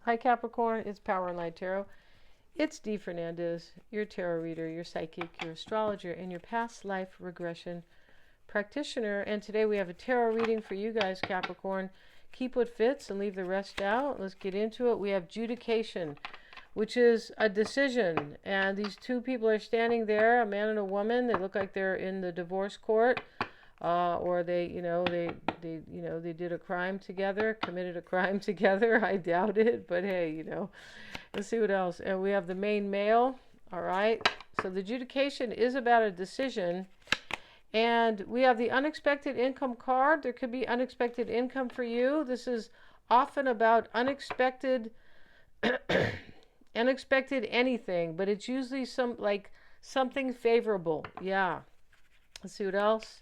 Hi Capricorn, it's Power and Light Tarot. It's Dee Fernandez, your tarot reader, your psychic, your astrologer, and your past life regression practitioner. And today we have a tarot reading for you guys, Capricorn. Keep what fits and leave the rest out. Let's get into it. We have judication, which is a decision. And these two people are standing there, a man and a woman. They look like they're in the divorce court. Or they did a crime together, committed a crime together. I doubt it, but hey, let's see what else. And we have the main male. All right. So the adjudication is about a decision. And we have the unexpected income card. There could be unexpected income for you. This is often about unexpected, unexpected anything, but it's usually something favorable. Yeah. Let's see what else.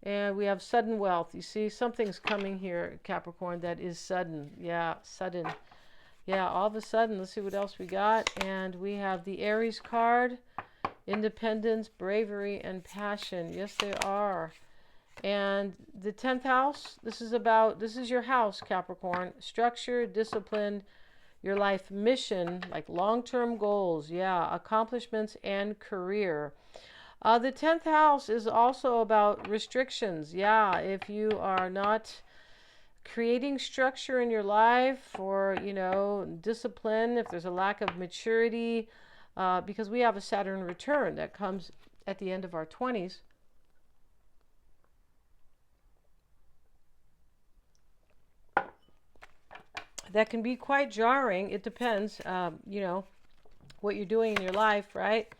And we have sudden wealth. You see, something's coming here, Capricorn, that is sudden. Yeah, sudden. Yeah, all of a sudden. Let's see what else we got. And we have the Aries card. Independence, bravery, and passion. Yes, they are. And the 10th house, this is your house, Capricorn. Structure, discipline, your life mission, like long-term goals. Yeah, accomplishments and career. The 10th house is also about restrictions. Yeah, if you are not creating structure in your life or, discipline, if there's a lack of maturity, because we have a Saturn return that comes at the end of our 20s. That can be quite jarring. It depends, what you're doing in your life, right?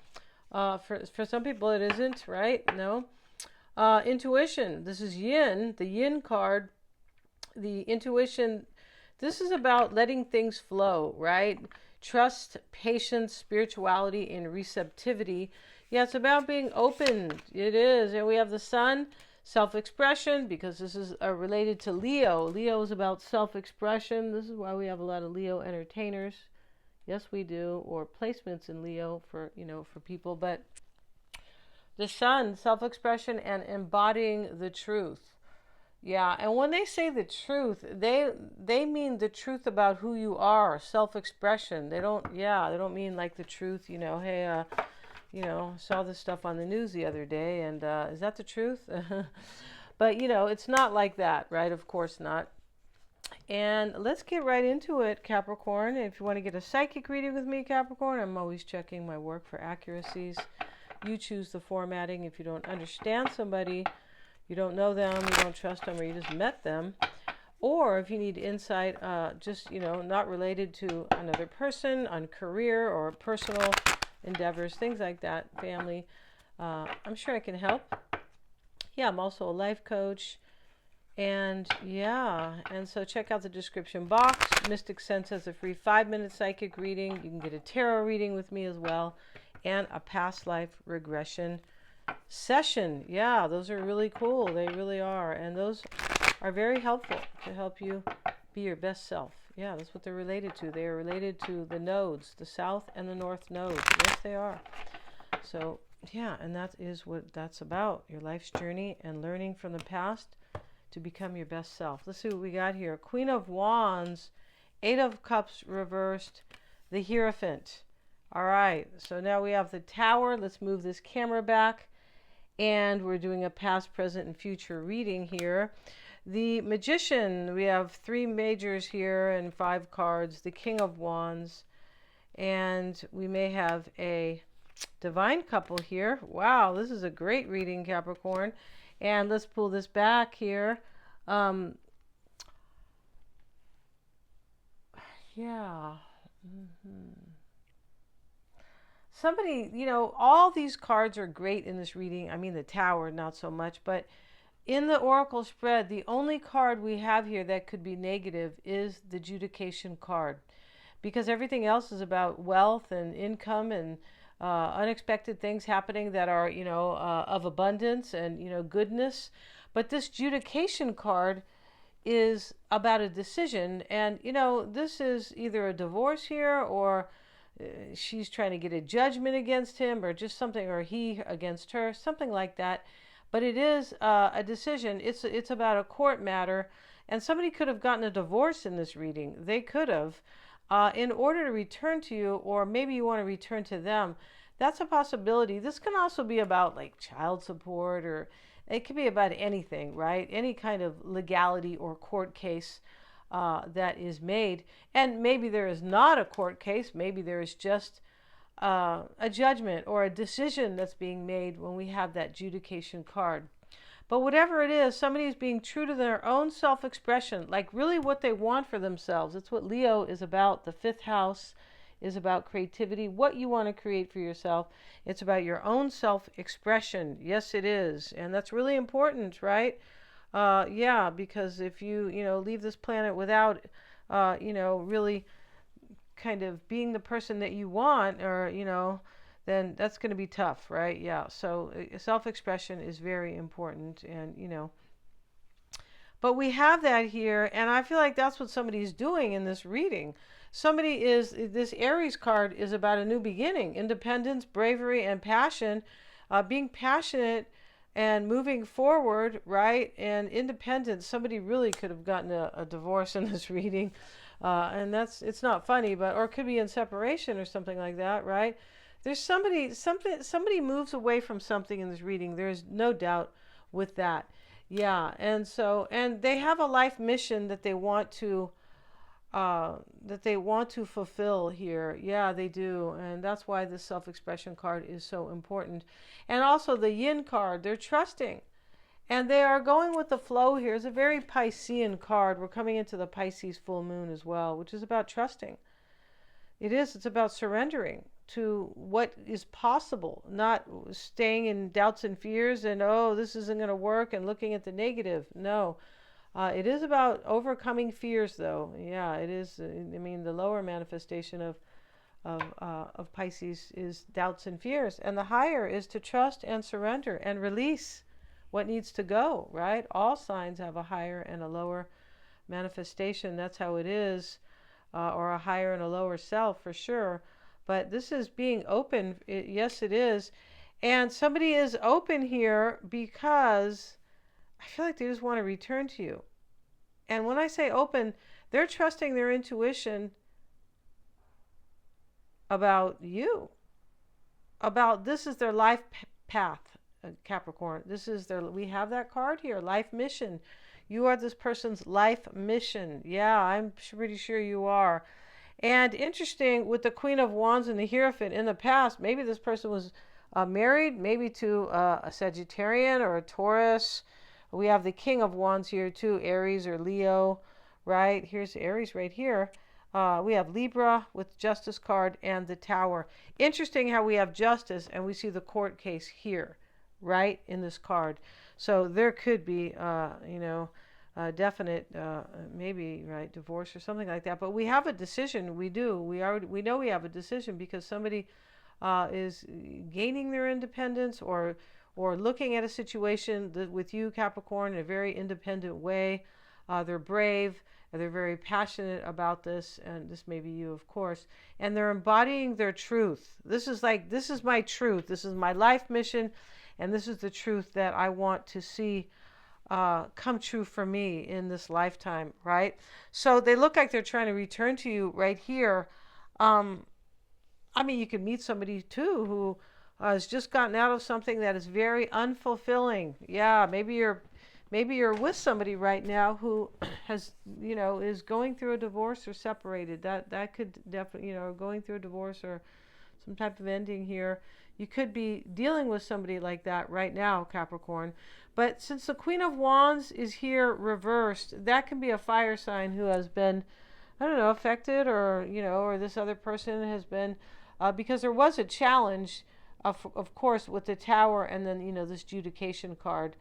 For some people it isn't, right? No. Intuition. This is yin, the yin card. The intuition, this is about letting things flow, right? Trust, patience, spirituality, and receptivity. Yeah, it's about being open. It is. And we have the sun, self-expression, because this is related to Leo. Leo is about self-expression. This is why we have a lot of Leo entertainers. Yes, we do. Or placements in Leo for people. But the sun, self-expression, and embodying the truth. Yeah, and when they say the truth, they mean the truth about who you are, self-expression. They don't mean like the truth, hey, saw this stuff on the news the other day, and is that the truth? But, it's not like that, right? Of course not. And let's get right into it, Capricorn. If you want to get a psychic reading with me, Capricorn, I'm always checking my work for accuracies. You choose the formatting. If you don't understand somebody, you don't know them, you don't trust them, or you just met them. Or if you need insight, not related to another person, on career or personal endeavors, things like that, family, I'm sure I can help. Yeah, I'm also a life coach. And so check out the description box. Mystic Sense has a free 5-minute psychic reading. You can get a tarot reading with me as well, and a past life regression session. Yeah, those are really cool. They really are. And those are very helpful to help you be your best self. Yeah, that's what they're related to. They are related to the nodes, the south and the north nodes. Yes, they are. So, yeah, and that is what that's about. Your life's journey and learning from the past to become your best self. Let's see what we got here. Queen of Wands, 8 of Cups reversed, the Hierophant. All right, so now we have the Tower. Let's move this camera back. And we're doing a past, present, and future reading here. The Magician, we have 3 majors here and 5 cards. The King of Wands. And we may have a divine couple here. Wow, this is a great reading, Capricorn. And let's pull this back here. Somebody, all these cards are great in this reading. I mean, the Tower, not so much. But in the Oracle spread, the only card we have here that could be negative is the Judication card. Because everything else is about wealth and income and unexpected things happening that are, of abundance and, goodness. But this Judication card is about a decision. And, this is either a divorce here, or she's trying to get a judgment against him, or just something, or he against her, something like that. But it is a decision. It's about a court matter. And somebody could have gotten a divorce in this reading. They could have. in order to return to you, or maybe you want to return to them. That's a possibility. This can also be about like child support, or it could be about anything, right? Any kind of legality or court case that is made. And maybe there is not a court case. Maybe there is just a judgment or a decision that's being made when we have that judication card. But whatever it is, somebody is being true to their own self-expression, like really what they want for themselves. That's what Leo is about. The fifth house is about creativity, what you want to create for yourself. It's about your own self-expression. Yes, it is. And that's really important, right? Yeah, because if you leave this planet without, really kind of being the person that you want, or, then that's going to be tough, right? Yeah. So self-expression is very important, and, but we have that here, and I feel like that's what somebody's doing in this reading. This Aries card is about a new beginning, independence, bravery, and passion, being passionate and moving forward, right? And independence. Somebody really could have gotten a divorce in this reading, and it's not funny, or it could be in separation or something like that, right? There's somebody moves away from something in this reading. There's no doubt with that. Yeah, and they have a life mission that they want to fulfill here. Yeah, they do. And that's why this self-expression card is so important. And also the Yin card, they're trusting. And they are going with the flow here. It's a very Piscean card. We're coming into the Pisces full moon as well, which is about trusting. It's about surrendering to what is possible, not staying in doubts and fears and, oh, this isn't going to work, and looking at the negative. No. It is about overcoming fears, though. Yeah, it is. I mean, the lower manifestation of Pisces is doubts and fears, and the higher is to trust and surrender and release what needs to go, right? All signs have a higher and a lower manifestation. That's how it is, or a higher and a lower self for sure. But this is being open. Yes, it is. And somebody is open here because I feel like they just want to return to you. And when I say open, they're trusting their intuition about you. About this is their life path, Capricorn. We have that card here, life mission. You are this person's life mission. Yeah, I'm pretty sure you are. And interesting, with the Queen of Wands and the Hierophant, in the past, maybe this person was married, maybe to a Sagittarian or a Taurus. We have the King of Wands here too, Aries or Leo, right? Here's Aries right here. We have Libra with Justice card and the Tower. Interesting how we have Justice and we see the court case here, right, in this card. So there could be, definite, maybe, right, divorce or something like that. But we have a decision. We do. We know we have a decision because somebody is gaining their independence or looking at a situation with you, Capricorn, in a very independent way. They're brave. They're very passionate about this, and this may be you, of course. And they're embodying their truth. This is my truth. This is my life mission, and this is the truth that I want to see come true for me in this lifetime, right? So they look like they're trying to return to you right here. I mean, you could meet somebody too who has just gotten out of something that is very unfulfilling. Yeah, maybe you're with somebody right now who has, is going through a divorce or separated. That could definitely, going through a divorce or some type of ending here. You could be dealing with somebody like that right now, Capricorn. But since the Queen of Wands is here reversed, that can be a fire sign who has been, I don't know, affected, or, or this other person has been, because there was a challenge, of course, with the Tower and then, this judication card.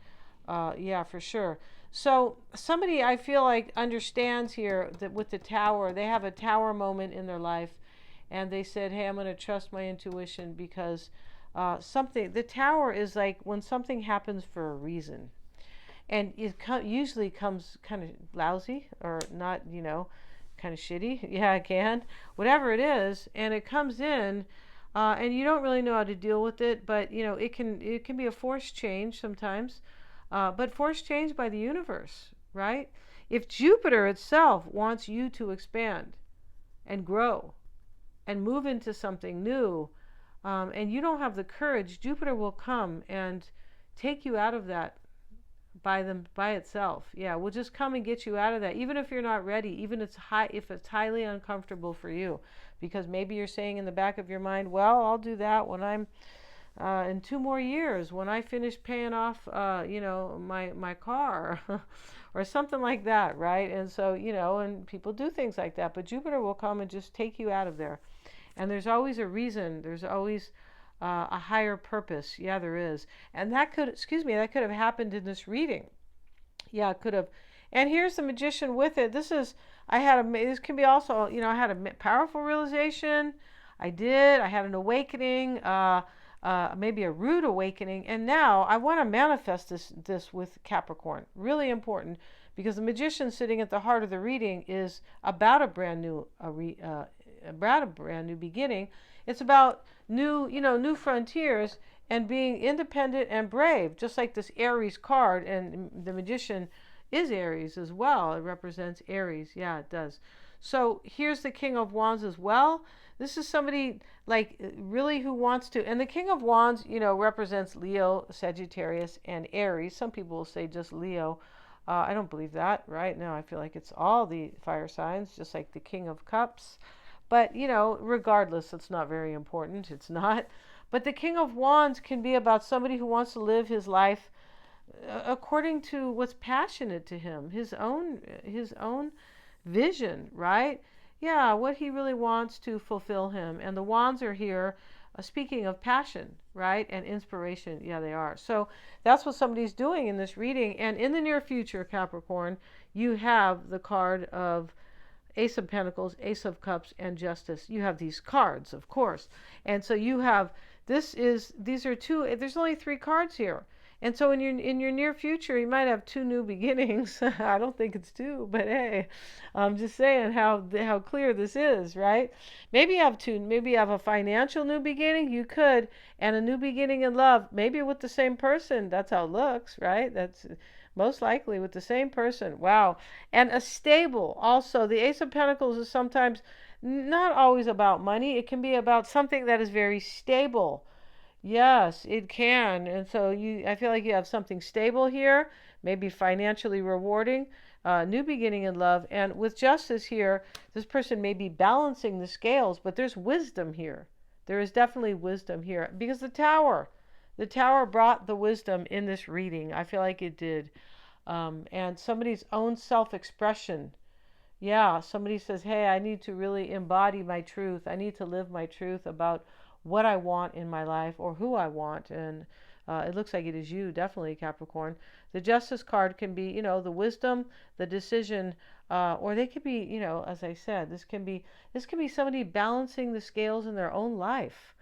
Yeah, for sure. So somebody, I feel like, understands here that with the Tower, they have a Tower moment in their life, and they said, hey, I'm going to trust my intuition because the Tower is like when something happens for a reason, and it usually comes kind of lousy or not, kind of shitty. Yeah, it can, whatever it is, and it comes in, and you don't really know how to deal with it, but it can be a forced change sometimes. But forced change by the universe, right? If Jupiter itself wants you to expand, and grow and move into something new, and you don't have the courage, Jupiter will come and take you out of that by itself. Yeah, we'll just come and get you out of that, even if you're not ready, even if it's highly uncomfortable for you, because maybe you're saying in the back of your mind, well, I'll do that when I'm in 2 more years, when I finish paying off, my car, or something like that, right? And so, and people do things like that, but Jupiter will come and just take you out of there. And there's always a reason. There's always a higher purpose. Yeah, there is. And that could have happened in this reading. Yeah, it could have. And here's the Magician with it. This can be also, I had a powerful realization. I had an awakening, maybe a rude awakening. And now I want to manifest this with Capricorn. Really important, because the Magician sitting at the heart of the reading is about a brand new beginning. It's about new frontiers and being independent and brave, just like this Aries card. And the Magician is Aries as well. It represents Aries. Yeah, it does. So here's the King of Wands as well. This is somebody like really who wants to, and the King of Wands, represents Leo, Sagittarius, and Aries. Some people will say just Leo. I don't believe that, right? No, I feel like it's all the fire signs, just like the King of Cups. But, regardless, it's not very important. It's not. But the King of Wands can be about somebody who wants to live his life according to what's passionate to him, his own vision, right? Yeah, what he really wants to fulfill him. And the wands are here, speaking of passion, right? And inspiration. Yeah, they are. So that's what somebody's doing in this reading. And in the near future, Capricorn, you have the card of Ace of Pentacles, Ace of Cups, and Justice. You have these cards, of course. And so you have, there's only 3 cards here. And so in your near future, you might have 2 new beginnings. I don't think it's 2, but hey, I'm just saying how clear this is, right? Maybe you have 2. Maybe you have a financial new beginning. You could, and a new beginning in love, maybe with the same person. That's how it looks, right? That's most likely with the same person. Wow. And a stable. Also, the Ace of Pentacles is sometimes not always about money. It can be about something that is very stable. Yes, it can. And so I feel like you have something stable here, maybe financially rewarding, new beginning in love. And with Justice here, this person may be balancing the scales, but there's wisdom here. There is definitely wisdom here, because the Tower brought the wisdom in this reading. I feel like it did. And somebody's own self-expression. Yeah, somebody says, hey, I need to really embody my truth. I need to live my truth about what I want in my life, or who I want. And it looks like it is you, definitely, Capricorn. The Justice card can be, the wisdom, the decision, or they could be, as I said, this can be somebody balancing the scales in their own life.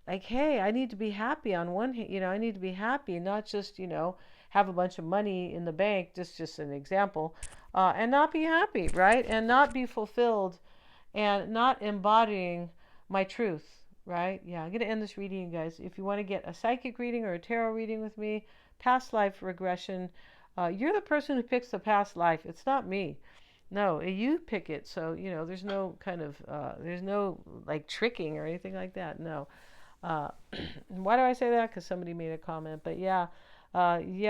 Like, hey, I need to be happy on one hand, I need to be happy, not just, have a bunch of money in the bank, just an example, and not be happy, right? And not be fulfilled, and not embodying my truth. Right? Yeah, I'm going to end this reading, you guys. If you want to get a psychic reading or a tarot reading with me, past life regression, you're the person who picks the past life. It's not me. No, you pick it. So, there's no kind of, there's no like tricking or anything like that. No. Why do I say that? Because somebody made a comment. But yeah,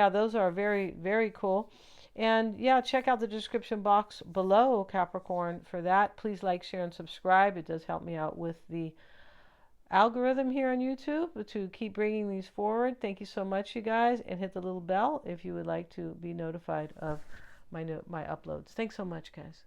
those are very, very cool. And yeah, check out the description box below, Capricorn, for that. Please like, share, and subscribe. It does help me out with the algorithm here on YouTube to keep bringing these forward. Thank you so much, you guys, and hit the little bell if you would like to be notified of my uploads. Thanks so much, guys.